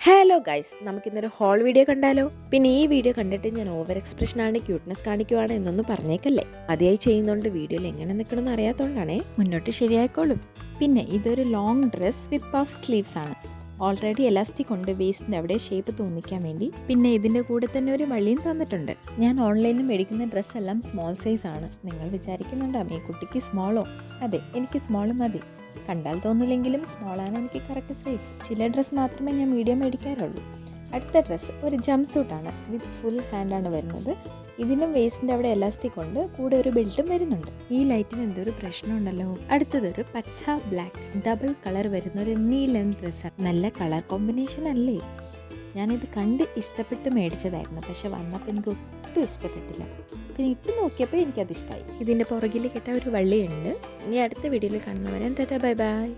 Hello guys, നമുക്കിന്നൊരു whole video കണ്ടാലോ? പിന്നെ ഈ വീഡിയോ കണ്ടിട്ട് ഞാൻ ഓവർ എക്സ്പ്രഷനാണ്, ക്യൂട്ട്നെസ് കാണിക്കുവാണ് എന്നൊന്നും പറഞ്ഞേക്കല്ലേ. അതിയായി ചെയ്യുന്നതുകൊണ്ട് വീഡിയോയിൽ എങ്ങനെ നിൽക്കണമെന്ന് അറിയാത്തതുകൊണ്ടാണേ. മുന്നോട്ട് ശരിയായിക്കോളും. പിന്നെ ഇതൊരു ലോങ് ഡ്രസ് വിത്ത് പഫ് സ്ലീവ്സ് ആണ്. ഓൾറെഡി എലാസ്റ്റിക് ഉണ്ട് വേസ്റ്റിൻ്റെ അവിടെ ഷേപ്പ് തോന്നിക്കാൻ വേണ്ടി. പിന്നെ ഇതിൻ്റെ കൂടെ തന്നെ ഒരു വള്ളിയും തന്നിട്ടുണ്ട്. ഞാൻ ഓൺലൈനിൽ മേടിക്കുന്ന ഡ്രസ്സെല്ലാം സ്മോൾ സൈസ് ആണ്. നിങ്ങൾ വിചാരിക്കുന്നുണ്ടാവും ഈ കുട്ടിക്ക് സ്മോളോ? അതെ, എനിക്ക് സ്മോൾ മതി. കണ്ടാൽ തോന്നില്ലെങ്കിലും സ്മോളാണ് എനിക്ക് കറക്റ്റ് സൈസ്. ചില ഡ്രസ്സ് മാത്രമേ ഞാൻ മീഡിയം മേടിക്കാറുള്ളൂ. അടുത്ത ഡ്രസ്സ് ഒരു ജംപ് സൂട്ടാണ്. വിത്ത് ഫുൾ ഹാൻഡാണ് വരുന്നത്. ഇതിനും വേസ്റ്റിൻ്റെ അവിടെ എലാസ്റ്റിക് ഉണ്ട്, കൂടെ ഒരു ബെൽറ്റും വരുന്നുണ്ട്. ഈ ലൈറ്റിന് എന്തൊരു പ്രശ്നമുണ്ടല്ലോ. അടുത്തതൊരു പച്ച ബ്ലാക്ക് ഡബിൾ കളർ വരുന്ന ഒരു നീ ലെങ്ത് ഡ്രസ്സാണ്. നല്ല കളർ കോമ്പിനേഷൻ അല്ലേ? ഞാനിത് കണ്ട് ഇഷ്ടപ്പെട്ട് മേടിച്ചതായിരുന്നു, പക്ഷെ വന്നപ്പോൾ എനിക്ക് ഒട്ടും ഇഷ്ടപ്പെട്ടില്ല. പിന്നെ ഇട്ട് നോക്കിയപ്പോൾ എനിക്കത് ഇഷ്ടമായി. ഇതിൻ്റെ പുറകിൽ കേട്ട ഒരു വള്ളിയുണ്ട്. ഇനി അടുത്ത വീഡിയോയിൽ കാണുന്നവരെ ടാറ്റാ ബൈ ബൈ.